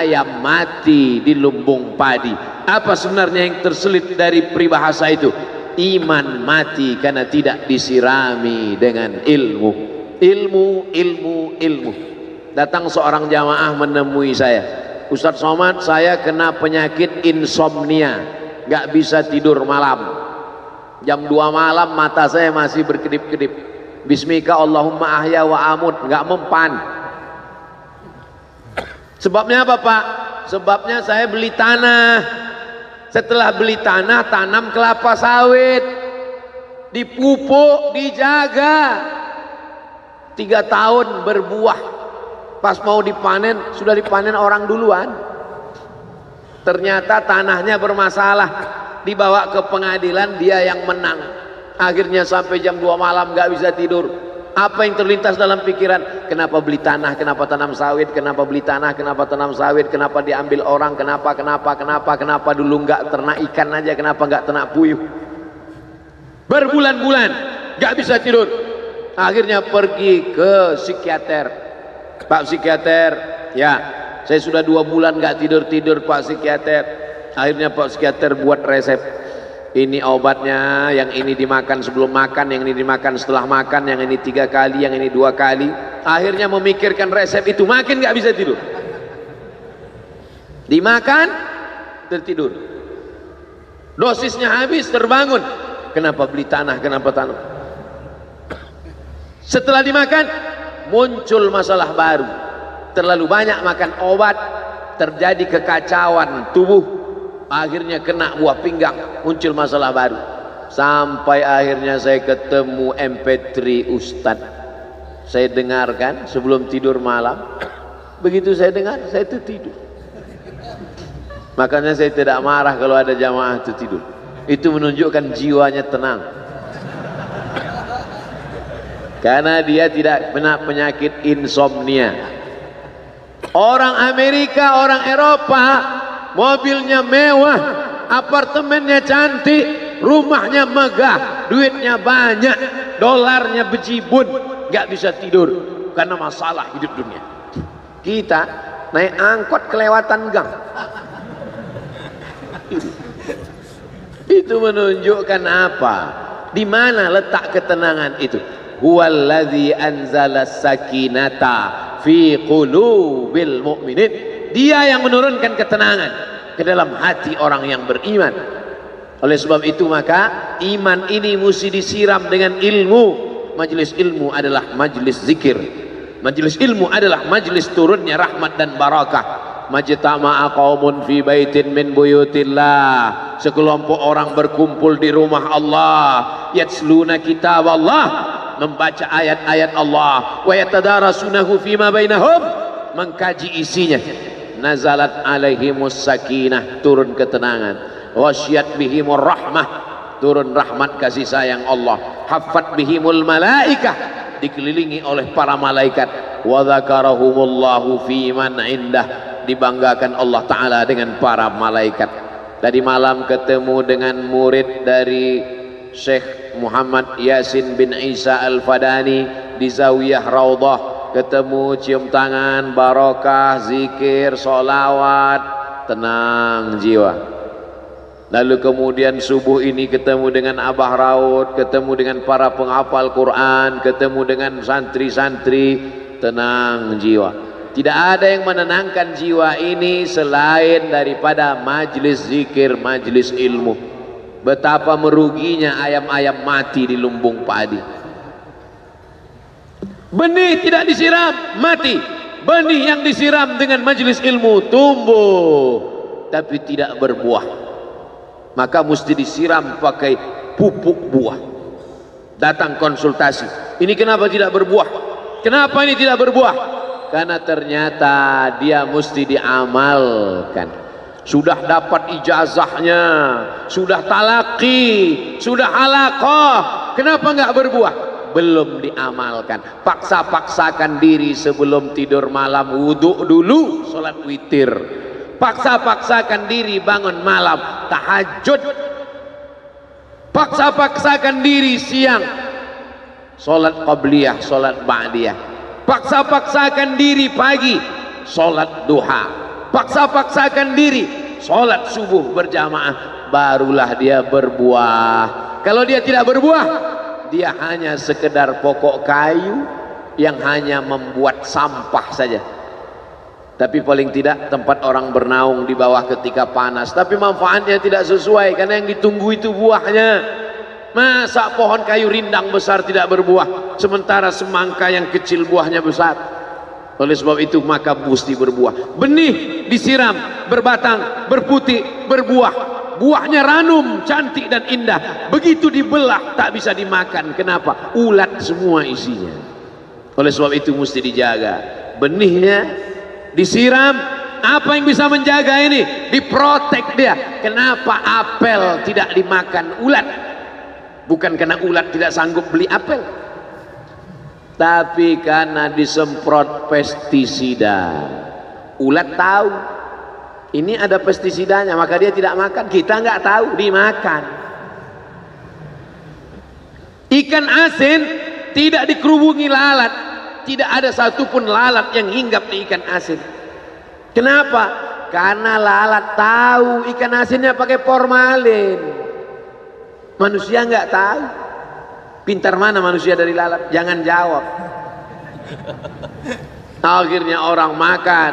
ayam mati di lumbung padi. Apa sebenarnya yang terselit dari peribahasa itu? Iman mati karena tidak disirami dengan ilmu. Ilmu. Datang seorang jamaah menemui saya, Ustadz Somad, saya kena penyakit insomnia, gak bisa tidur malam. Jam 2 malam mata saya masih berkedip-kedip. Bismika Allahumma ahya wa amut, gak mempan. Sebabnya apa Pak? Sebabnya saya beli tanah. Setelah beli tanah, tanam kelapa sawit, dipupuk, dijaga, 3 tahun berbuah. Pas mau dipanen, sudah dipanen orang duluan. Ternyata tanahnya bermasalah, dibawa ke pengadilan, dia yang menang. Akhirnya sampai jam 2 malam gak bisa tidur. Apa yang terlintas dalam pikiran? Kenapa beli tanah, kenapa tanam sawit, kenapa beli tanah, kenapa tanam sawit, kenapa diambil orang, kenapa dulu gak ternak ikan aja, kenapa gak ternak puyuh. Berbulan-bulan gak bisa tidur. Akhirnya pergi ke psikiater. Pak psikiater, ya saya sudah 2 bulan gak tidur-tidur Pak psikiater. Akhirnya Pak psikiater buat resep. Ini obatnya, yang ini dimakan sebelum makan, yang ini dimakan setelah makan, yang ini 3 kali, yang ini 2 kali. Akhirnya memikirkan resep itu, makin gak bisa tidur. Dimakan, tertidur. Dosisnya habis, terbangun. Kenapa beli tanah, kenapa tanam? Setelah dimakan, muncul masalah baru. Terlalu banyak makan obat, terjadi kekacauan tubuh. Akhirnya kena buah pinggang, muncul masalah baru. Sampai akhirnya saya ketemu MP3 Ustadz. Saya dengarkan sebelum tidur malam. Begitu saya dengar, saya itu tidur. Makanya saya tidak marah kalau ada jamaah itu tidur. Itu menunjukkan jiwanya tenang. Karena dia tidak kena penyakit insomnia. Orang Amerika, orang Eropa, mobilnya mewah, apartemennya cantik, rumahnya megah, duitnya banyak, dolarnya bejibun, gak bisa tidur karena masalah hidup dunia. Kita naik angkot kelewatan gang. Itu menunjukkan apa? Di mana letak ketenangan itu? Huwallazi anzala sakinata fi qulubil mu'minin. Dia yang menurunkan ketenangan ke dalam hati orang yang beriman. Oleh sebab itu maka iman ini mesti disiram dengan ilmu. Majelis ilmu adalah majelis zikir. Majelis ilmu adalah majelis turunnya rahmat dan barakah. Majtama'a qaumun fi baitin min buyutillah. Sekelompok orang berkumpul di rumah Allah, yatsluna kitab Allah, membaca ayat-ayat Allah, wa yatadarasunahu fima bainahum, mengkaji isinya. Nazalat alaihimus sakinah, turun ketenangan. Wasyat bihimur rahmah, turun rahmat kasih sayang Allah. Haffat bihimul malaikah, dikelilingi oleh para malaikat. Wa dzakarahumullahu fi man indah, dibanggakan Allah Ta'ala dengan para malaikat. Tadi malam ketemu dengan murid dari Syekh Muhammad Yasin bin Isa Al-Fadani di Zawiyah Raudhah. Ketemu, cium tangan, barokah, zikir, sholawat, tenang jiwa. Lalu kemudian subuh ini ketemu dengan Abah Raud, ketemu dengan para penghafal Quran, ketemu dengan santri-santri, tenang jiwa. Tidak ada yang menenangkan jiwa ini selain daripada majlis zikir, majlis ilmu. Betapa meruginya ayam-ayam mati di lumbung padi. Benih tidak disiram, mati. Benih yang disiram dengan majlis ilmu tumbuh, tapi tidak berbuah. Maka mesti disiram pakai pupuk buah. Datang konsultasi, ini kenapa tidak berbuah? Kenapa ini tidak berbuah? Karena ternyata dia mesti diamalkan. Sudah dapat ijazahnya, sudah talaqi, sudah halaqah, kenapa enggak berbuah? Belum diamalkan. Paksa-paksakan diri sebelum tidur malam, wudhu dulu, sholat witir. Paksa-paksakan diri bangun malam, tahajud. Paksa-paksakan diri siang, sholat qabliyah, sholat ba'diyah. Paksa-paksakan diri pagi, sholat duha. paksa-paksakan diri sholat subuh berjamaah, barulah dia berbuah. Kalau dia tidak berbuah, dia hanya sekedar pokok kayu yang hanya membuat sampah saja. Tapi paling tidak tempat orang bernaung di bawah ketika panas, tapi manfaatnya tidak sesuai karena yang ditunggu itu buahnya. Masa pohon kayu rindang besar tidak berbuah sementara semangka yang kecil buahnya besar? Oleh sebab itu maka mesti berbuah. Benih disiram, berbatang, berputih, berbuah. Buahnya ranum, cantik dan indah. Begitu dibelah tak bisa dimakan. Kenapa? Ulat semua isinya. Oleh sebab itu mesti dijaga. Benihnya disiram. Apa yang bisa menjaga ini? Diprotek dia. Kenapa apel tidak dimakan ulat? Bukan karena ulat tidak sanggup beli apel, tapi karena disemprot pestisida. Ulat tahu ini ada pestisidanya, maka dia tidak makan. Kita nggak tahu, dimakan. Ikan asin tidak dikerubungi lalat, tidak ada satupun lalat yang hinggap di ikan asin. Kenapa? Karena lalat tahu ikan asinnya pakai formalin. Manusia nggak tahu. Pintar mana manusia dari lalat? Jangan jawab. Akhirnya orang makan,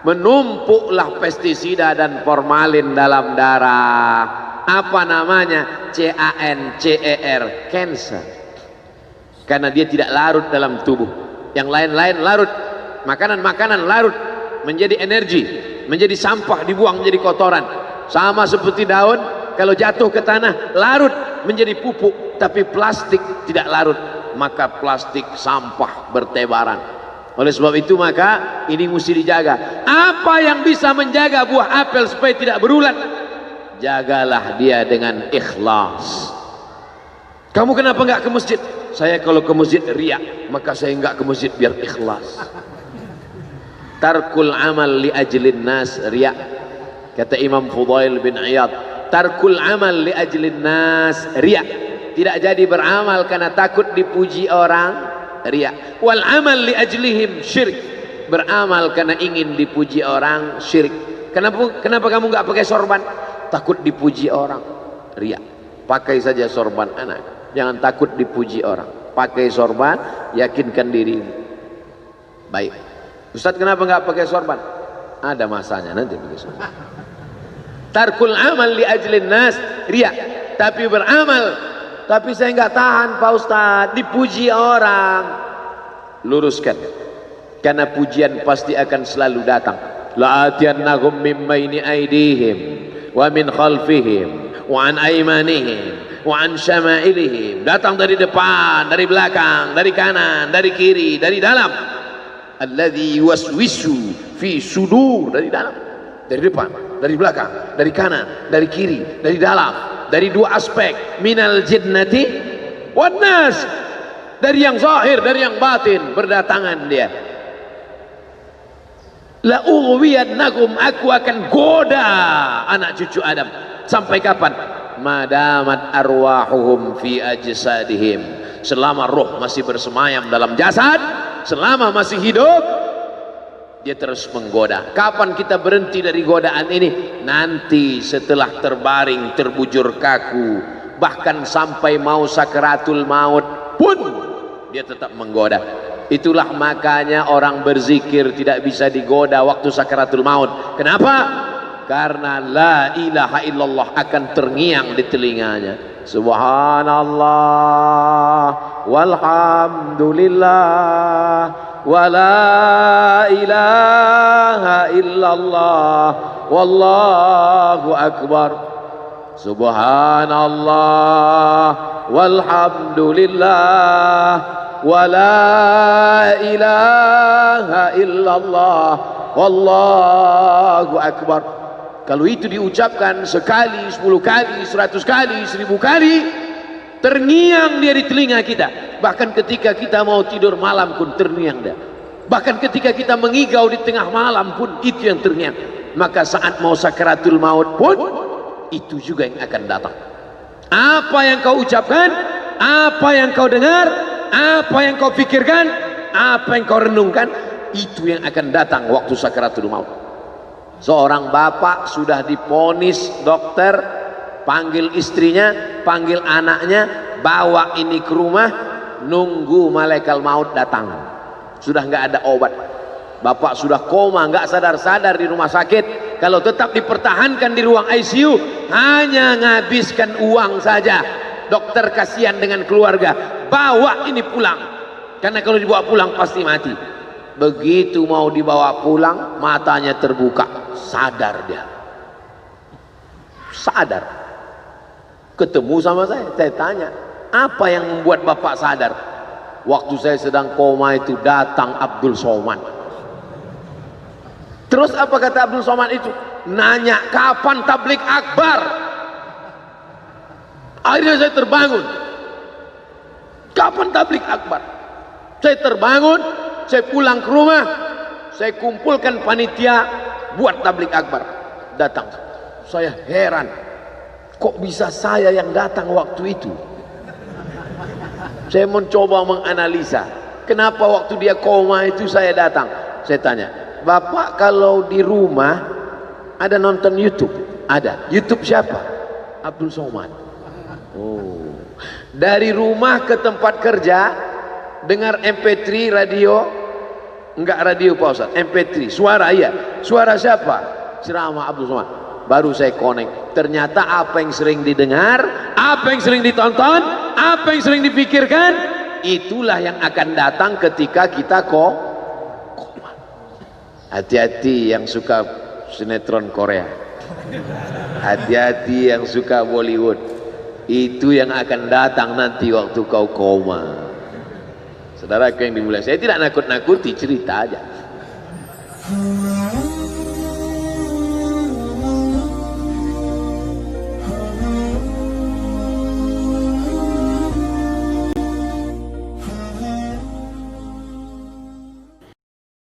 menumpuklah pestisida dan formalin dalam darah. Apa namanya? CANCER, cancer. Karena dia tidak larut dalam tubuh. Yang lain-lain larut. Makanan-makanan larut menjadi energi, menjadi sampah, dibuang menjadi kotoran. Sama seperti daun, kalau jatuh ke tanah larut menjadi pupuk, tapi plastik tidak larut, maka plastik sampah bertebaran. Oleh sebab itu maka ini mesti dijaga. Apa yang bisa menjaga buah apel supaya tidak berulat? Jagalah dia dengan ikhlas. Kamu kenapa nggak ke masjid? Saya kalau ke masjid riak, maka saya nggak ke masjid biar ikhlas. Tarkul amal li ajlin nas riak. Kata Imam Fudail bin Iyad, tarkul amal li ajlin nas riya. Tidak jadi beramal karena takut dipuji orang, riya. Wal amal li ajlihim syirik. Beramal karena ingin dipuji orang, syirik. Kenapa kamu nggak pakai sorban? Takut dipuji orang, riya. Pakai saja sorban anak, jangan takut dipuji orang. Pakai sorban, yakinkan diri. Baik. Ustaz kenapa nggak pakai sorban? Ada masanya nanti pakai sorban. Tarkul amal li ajlin nas riya. Tapi beramal, tapi saya nggak tahan Pak Ustaz, dipuji orang. Luruskan, karena pujian pasti akan selalu datang. La'atiyannahum min baini aydihim wa min khalfihim wa an aymanihim wa an syama'ilihim. Datang dari depan, dari belakang, dari kanan, dari kiri, dari dalam. Alladzi yuwaswisu fi sudur, dari dalam, dari depan, dari belakang, dari kanan, dari kiri, dari dalam, dari dua aspek, minal jinnati wan nas, dari yang zahir, dari yang batin, berdatangan dia. La ughwiyannakum, aku akan goda anak cucu Adam. Sampai kapan? Madamat arwahuhum fi ajsadihim, selama roh masih bersemayam dalam jasad, selama masih hidup, dia terus menggoda. Kapan kita berhenti dari godaan ini? Nanti setelah terbaring, terbujur kaku, bahkan sampai mau sakaratul maut pun dia tetap menggoda. Itulah makanya orang berzikir tidak bisa digoda waktu sakaratul maut. Kenapa? Karena la ilaha illallah akan terngiang di telinganya. Subhanallah walhamdulillah wa la ilaha illallah wallahu akbar. Subhanallah walhamdulillah wa la ilaha illallah wallahu akbar. Kalau itu diucapkan sekali, 10 kali, 100 kali, 1000 kali, terngiang dia di telinga kita. Bahkan ketika kita mau tidur malam pun terngiang dia. Bahkan ketika kita mengigau di tengah malam pun itu yang terngiang. Maka saat mau sakaratul maut pun itu juga yang akan datang. Apa yang kau ucapkan, apa yang kau dengar, apa yang kau pikirkan, apa yang kau renungkan, itu yang akan datang waktu sakaratul maut. Seorang bapak sudah diponis dokter, panggil istrinya, panggil anaknya, bawa ini ke rumah, nunggu malaikat maut datang. Sudah nggak ada obat. Bapak sudah koma, nggak sadar-sadar di rumah sakit. Kalau tetap dipertahankan di ruang ICU, hanya ngabiskan uang saja. Dokter kasihan dengan keluarga, bawa ini pulang. Karena kalau dibawa pulang pasti mati. Begitu mau dibawa pulang, matanya terbuka, sadar dia. Sadar. Ketemu sama saya tanya, apa yang membuat bapak sadar? Waktu saya sedang koma itu datang Abdul Somad. Terus apa kata Abdul Somad itu? Nanya kapan tablik akbar. Akhirnya saya terbangun. Kapan tablik akbar? Saya terbangun, saya pulang ke rumah, saya kumpulkan panitia buat tablik akbar. Datang. Saya heran, kok bisa saya yang datang waktu itu? Saya mencoba menganalisa, kenapa waktu dia koma itu saya datang. Saya tanya, Bapak kalau di rumah ada nonton YouTube? Ada. YouTube siapa? Abdul Somad. Oh. Dari rumah ke tempat kerja dengar MP3 radio, enggak radio Pak Ustaz, MP3 suara, iya. Suara siapa? Ceramah Abdul Somad. Baru saya connect. Ternyata apa yang sering didengar, apa yang sering ditonton, apa yang sering dipikirkan, itulah yang akan datang ketika kita koma. Hati-hati yang suka sinetron Korea, hati-hati yang suka Bollywood, itu yang akan datang nanti waktu kau koma. Saudara yang dimuliakan, saya tidak nakut-nakuti, cerita aja.